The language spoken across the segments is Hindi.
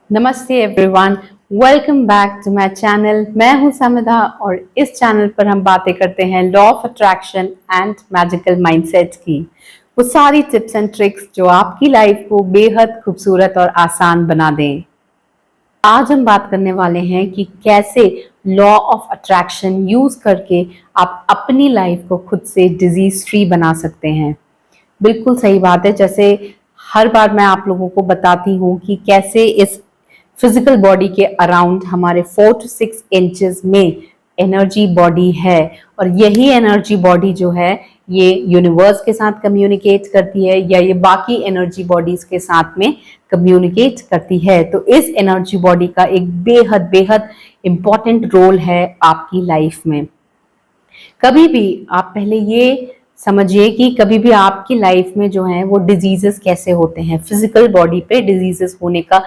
नमस्ते everyone, welcome back to my channel. मैं हूं समिधा और इस चैनल पर हम बातें करते हैं law of attraction and magical mindset की, वो सारी टिप्स एंड ट्रिक्स जो आपकी लाइफ को बेहद खूबसूरत और आसान बना दें। आज हम बात करने वाले हैं कि कैसे लॉ ऑफ अट्रैक्शन यूज करके आप अपनी लाइफ को खुद से डिजीज फ्री बना सकते हैं। बिल्कुल सही बात है। जैसे हर बार मैं आप लोगों को बताती हूँ कि कैसे इस फिजिकल बॉडी के अराउंड हमारे 4 to 6 इंचेस में एनर्जी बॉडी है, और यही एनर्जी बॉडी जो है ये यूनिवर्स के साथ कम्युनिकेट करती है या ये बाकी एनर्जी बॉडीज के साथ में कम्युनिकेट करती है। तो इस एनर्जी बॉडी का एक बेहद बेहद इंपॉर्टेंट रोल है आपकी लाइफ में। कभी भी आप पहले ये समझिए कि कभी भी आपकी लाइफ में जो है वो डिजीजेस कैसे होते हैं। फिजिकल बॉडी पे डिजीजेस होने का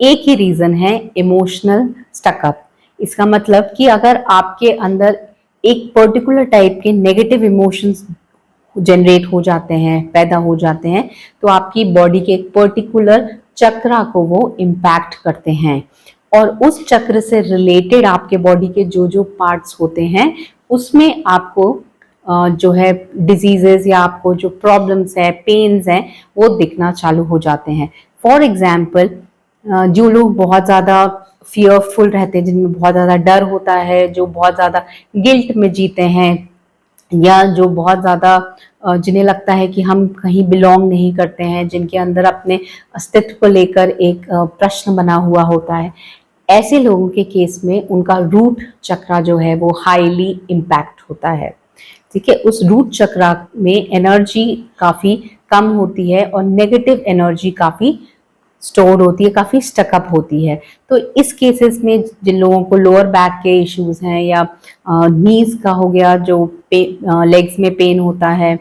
एक ही रीजन है, इमोशनल स्टकअप। इसका मतलब कि अगर आपके अंदर एक पर्टिकुलर टाइप के नेगेटिव इमोशंस जनरेट हो जाते हैं, पैदा हो जाते हैं, तो आपकी बॉडी के एक पर्टिकुलर चक्रा को वो इम्पैक्ट करते हैं, और उस चक्र से रिलेटेड आपके बॉडी के जो जो पार्ट्स होते हैं उसमें आपको जो है डिजीजेस या आपको जो प्रॉब्लम्स है, पेन्स हैं, वो दिखना चालू हो जाते हैं। फॉर एग्जाम्पल, जो लोग बहुत ज़्यादा फियरफुल रहते हैं, जिनमें बहुत ज़्यादा डर होता है, जो बहुत ज़्यादा गिल्ट में जीते हैं, या जो बहुत ज़्यादा जिन्हें लगता है कि हम कहीं बिलोंग नहीं करते हैं, जिनके अंदर अपने अस्तित्व को लेकर एक प्रश्न बना हुआ होता है, ऐसे लोगों के केस में उनका रूट चक्रा जो है वो हाईली इम्पैक्ट होता है। ठीक है, उस रूट चक्रा में एनर्जी काफ़ी कम होती है और नेगेटिव एनर्जी काफ़ी स्टोर होती है, काफ़ी स्टकअप होती है। तो इस केसेस में जिन लोगों को लोअर बैक के इश्यूज हैं या नीज का हो गया, जो लेग्स में पेन होता है,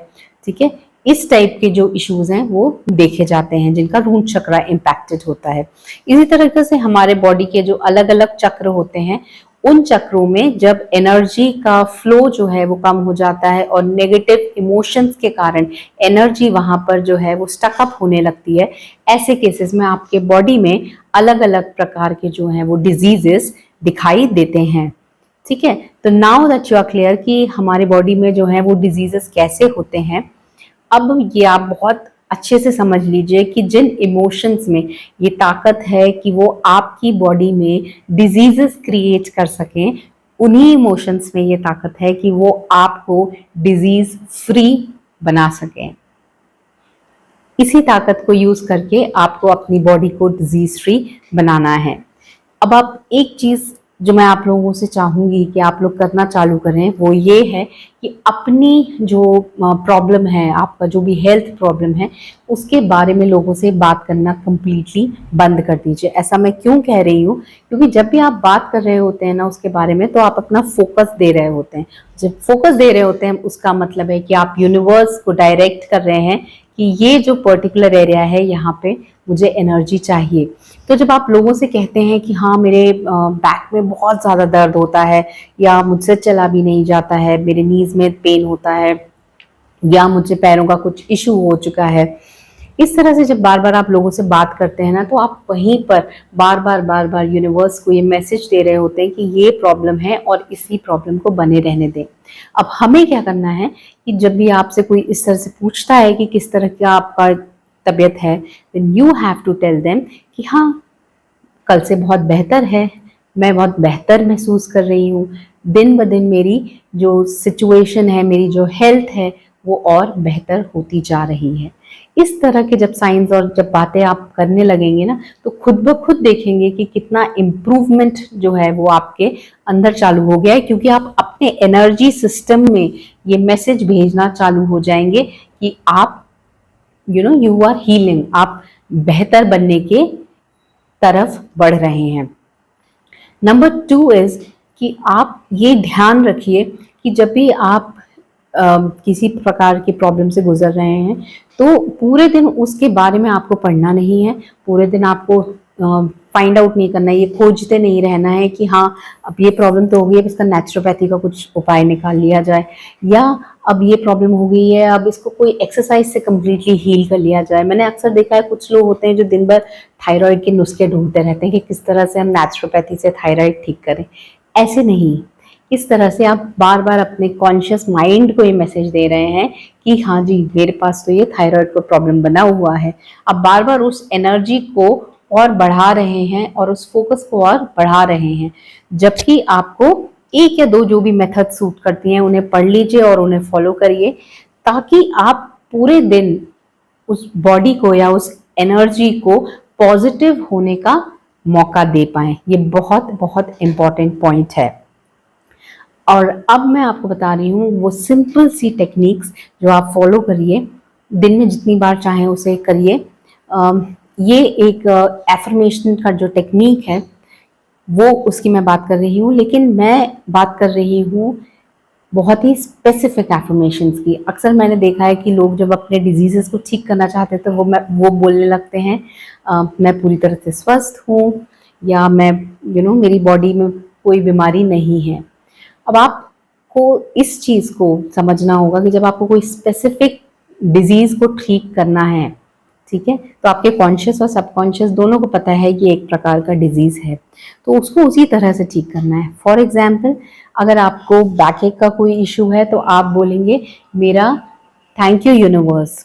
ठीक है, इस टाइप के जो इश्यूज हैं वो देखे जाते हैं जिनका रूट चक्रा इम्पैक्टेड होता है। इसी तरीके से हमारे बॉडी के जो अलग अलग चक्र होते हैं, उन चक्रों में जब एनर्जी का फ्लो जो है वो कम हो जाता है और नेगेटिव इमोशंस के कारण एनर्जी वहां पर जो है वो स्टकअप होने लगती है, ऐसे केसेस में आपके बॉडी में अलग अलग प्रकार के जो हैं वो डिजीजेस दिखाई देते हैं। ठीक है, तो now that you are clear कि हमारे बॉडी में जो है वो डिजीजेस कैसे होते हैं, अब ये आप बहुत अच्छे से समझ लीजिए कि जिन इमोशंस में ये ताकत है कि वो आपकी बॉडी में डिजीजेस क्रिएट कर सकें, उन्हीं इमोशंस में ये ताकत है कि वो आपको डिजीज फ्री बना सकें। इसी ताकत को यूज करके आपको अपनी बॉडी को डिजीज फ्री बनाना है। अब आप एक चीज जो मैं आप लोगों से चाहूंगी कि आप लोग करना चालू करें, वो ये है कि अपनी जो प्रॉब्लम है, आपका जो भी हेल्थ प्रॉब्लम है, उसके बारे में लोगों से बात करना कंप्लीटली बंद कर दीजिए। ऐसा मैं क्यों कह रही हूँ, क्योंकि जब भी आप बात कर रहे होते हैं ना उसके बारे में, तो आप अपना फोकस दे रहे होते हैं। जब फोकस दे रहे होते हैं उसका मतलब है कि आप यूनिवर्स को डायरेक्ट कर रहे हैं कि ये जो पर्टिकुलर एरिया है यहाँ पे मुझे एनर्जी चाहिए। तो जब आप लोगों से कहते हैं कि हाँ मेरे बैक में बहुत ज़्यादा दर्द होता है, या मुझसे चला भी नहीं जाता है, मेरे नीज में पेन होता है, या मुझे पैरों का कुछ इशू हो चुका है, इस तरह से जब बार बार आप लोगों से बात करते हैं ना, तो आप वहीं पर बार बार यूनिवर्स को ये मैसेज दे रहे होते हैं कि ये प्रॉब्लम है और इसी प्रॉब्लम को बने रहने दें। अब हमें क्या करना है कि जब भी आपसे कोई इस तरह से पूछता है कि किस तरह का आपका तबीयत है, then you have to tell them कि हाँ कल से बहुत बेहतर है, मैं बहुत बेहतर महसूस कर रही हूँ, दिन ब दिन मेरी जो सिचुएशन है, मेरी जो हेल्थ है, वो और बेहतर होती जा रही है। इस तरह के जब साइंस और जब बातें आप करने लगेंगे ना, तो खुद ब खुद देखेंगे कि कितना इम्प्रूवमेंट जो है वो आपके अंदर चालू हो गया है, क्योंकि आप अपने एनर्जी सिस्टम में ये मैसेज भेजना चालू हो जाएंगे कि आप यू आर हीलिंग, आप बेहतर बनने के तरफ बढ़ रहे हैं। नंबर 2 इज कि आप ये ध्यान रखिए कि जब भी आप किसी प्रकार की प्रॉब्लम से गुजर रहे हैं, तो पूरे दिन उसके बारे में आपको पढ़ना नहीं है, पूरे दिन आपको फाइंड आउट नहीं करना है, ये खोजते नहीं रहना है कि हाँ अब ये प्रॉब्लम तो होगी, अब इसका नेचुरोपैथी का कुछ उपाय निकाल लिया जाए, या अब ये प्रॉब्लम हो गई है, अब इसको कोई एक्सरसाइज से कम्प्लीटली हील कर लिया जाए। मैंने अक्सर देखा है कुछ लोग होते हैं जो दिन भर थायराइड के नुस्खे ढूंढते रहते हैं कि किस तरह से हम नेचुरोपैथी से थायराइड ठीक करें। ऐसे नहीं, इस तरह से आप बार बार अपने कॉन्शियस माइंड को ये मैसेज दे रहे हैं कि हाँ जी, मेरे पास तो ये थायराइड का प्रॉब्लम बना हुआ है। आप बार बार उस एनर्जी को और बढ़ा रहे हैं और उस फोकस को और बढ़ा रहे हैं। जबकि आपको एक या दो जो भी मेथड सूट करती हैं उन्हें पढ़ लीजिए और उन्हें फॉलो करिए, ताकि आप पूरे दिन उस बॉडी को या उस एनर्जी को पॉजिटिव होने का मौका दे पाएं। ये बहुत बहुत इम्पॉर्टेंट पॉइंट है। और अब मैं आपको बता रही हूँ वो सिंपल सी टेक्निक्स जो आप फॉलो करिए, दिन में जितनी बार चाहें उसे करिए। ये एक एफर्मेशन का जो टेक्निक है वो उसकी मैं बात कर रही हूँ, लेकिन मैं बात कर रही हूँ बहुत ही स्पेसिफिक एफर्मेशंस की। अक्सर मैंने देखा है कि लोग जब अपने डिजीजेस को ठीक करना चाहते हैं तो वो बोलने लगते हैं मैं पूरी तरह से स्वस्थ हूँ, या मैं मेरी बॉडी में कोई बीमारी नहीं है। अब आपको इस चीज़ को समझना होगा कि जब आपको कोई स्पेसिफिक डिजीज़ को ठीक करना है, ठीक है, तो आपके कॉन्शियस और सबकॉन्शियस दोनों को पता है कि एक प्रकार का डिजीज़ है, तो उसको उसी तरह से ठीक करना है। फॉर एग्जाम्पल, अगर आपको बैकएक का कोई इशू है तो आप बोलेंगे मेरा थैंक यू यूनिवर्स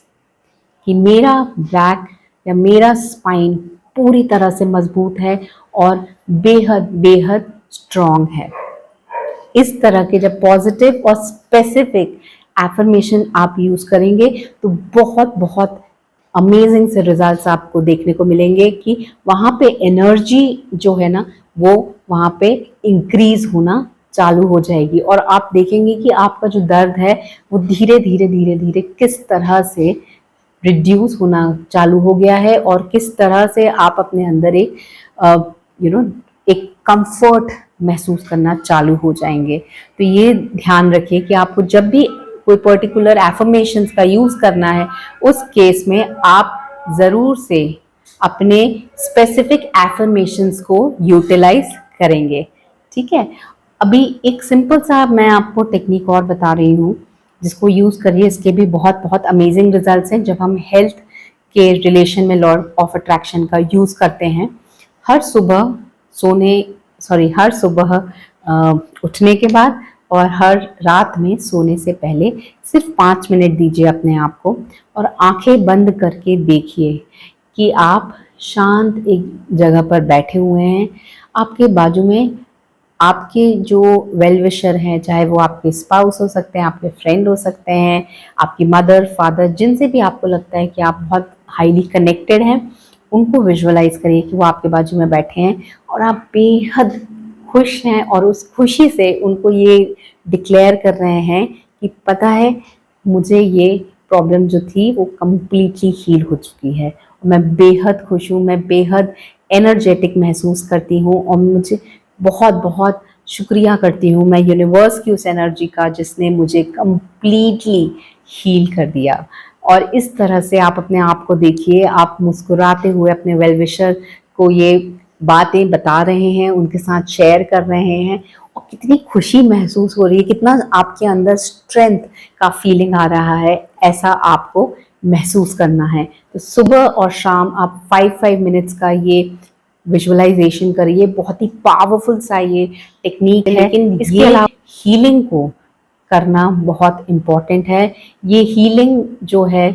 कि मेरा बैक या मेरा स्पाइन पूरी तरह से मजबूत है और बेहद बेहद स्ट्रॉन्ग है। इस तरह के जब पॉजिटिव और स्पेसिफिक एफर्मेशन आप यूज करेंगे तो बहुत बहुत अमेजिंग से रिजल्ट्स आपको देखने को मिलेंगे कि वहाँ पे एनर्जी जो है ना वो वहाँ पे इंक्रीज होना चालू हो जाएगी, और आप देखेंगे कि आपका जो दर्द है वो धीरे धीरे धीरे धीरे किस तरह से रिड्यूस होना चालू हो गया है, और किस तरह से आप अपने अंदर एक एक कंफर्ट महसूस करना चालू हो जाएंगे। तो ये ध्यान रखिए कि आपको जब भी कोई पर्टिकुलर एफर्मेशंस का यूज करना है, उस केस में आप जरूर से अपने स्पेसिफिक एफर्मेशंस को यूटिलाइज करेंगे। ठीक है, अभी एक सिंपल सा मैं आपको टेक्निक और बता रही हूँ जिसको यूज करिए। इसके भी बहुत बहुत अमेजिंग रिजल्ट्स हैं जब हम हेल्थ के रिलेशन में लॉ ऑफ अट्रैक्शन का यूज करते हैं। हर सुबह उठने के बाद और हर रात में सोने से पहले सिर्फ 5 मिनट दीजिए अपने आप को, और आंखें बंद करके देखिए कि आप शांत एक जगह पर बैठे हुए हैं। आपके बाजू में आपके जो वेल विशर हैं, चाहे वो आपके स्पाउस हो सकते हैं, आपके फ्रेंड हो सकते हैं, आपकी मदर फादर, जिनसे भी आपको लगता है कि आप बहुत हाईली कनेक्टेड हैं, उनको विजुअलाइज करिए कि वो आपके बाजू में बैठे हैं और आप बेहद खुश हैं, और उस खुशी से उनको ये डिक्लेयर कर रहे हैं कि पता है मुझे ये प्रॉब्लम जो थी वो कम्प्लीटली हील हो चुकी है, मैं बेहद खुश हूँ, मैं बेहद एनर्जेटिक महसूस करती हूँ, और मुझे बहुत बहुत शुक्रिया करती हूँ मैं यूनिवर्स की उस एनर्जी का जिसने मुझे कम्प्लीटली हील कर दिया। और इस तरह से आप अपने आप को देखिए, आप मुस्कुराते हुए अपने वेल विशर को ये बातें बता रहे हैं, उनके साथ शेयर कर रहे हैं, और कितनी खुशी महसूस हो रही है, कितना आपके अंदर स्ट्रेंथ का फीलिंग आ रहा है, ऐसा आपको महसूस करना है। तो सुबह और शाम आप 5 मिनट्स का ये विजुअलाइजेशन करिए। बहुत ही पावरफुल सा ये टेक्निक है, लेकिन इसके अलावा हीलिंग को करना बहुत इम्पॉर्टेंट है। ये हीलिंग जो है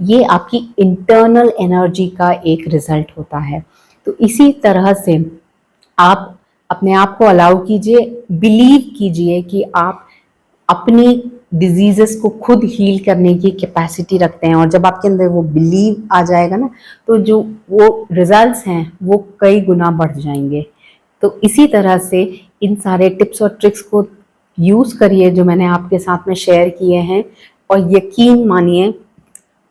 ये आपकी इंटरनल एनर्जी का एक रिजल्ट होता है। तो इसी तरह से आप अपने आप को अलाउ कीजिए, बिलीव कीजिए कि आप अपनी डिजीजेस को खुद हील करने की कैपेसिटी रखते हैं, और जब आपके अंदर वो बिलीव आ जाएगा ना, तो जो वो रिजल्ट्स हैं वो कई गुना बढ़ जाएंगे। तो इसी तरह से इन सारे टिप्स और ट्रिक्स को यूज़ करिए जो मैंने आपके साथ में शेयर किए हैं, और यकीन मानिए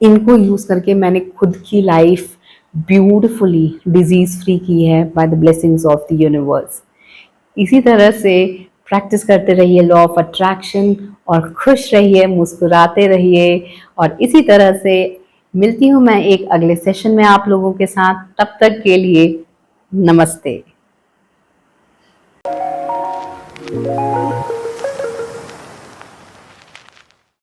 इनको यूज़ करके मैंने खुद की लाइफ ब्यूटिफुली डिजीज़ फ्री की है by the blessings of the universe. इसी तरह से प्रैक्टिस करते रहिए लॉ ऑफ अट्रैक्शन, और खुश रहिए, मुस्कुराते रहिए, और इसी तरह से मिलती हूँ मैं एक अगले सेशन में आप लोगों के साथ। तब तक के लिए नमस्ते।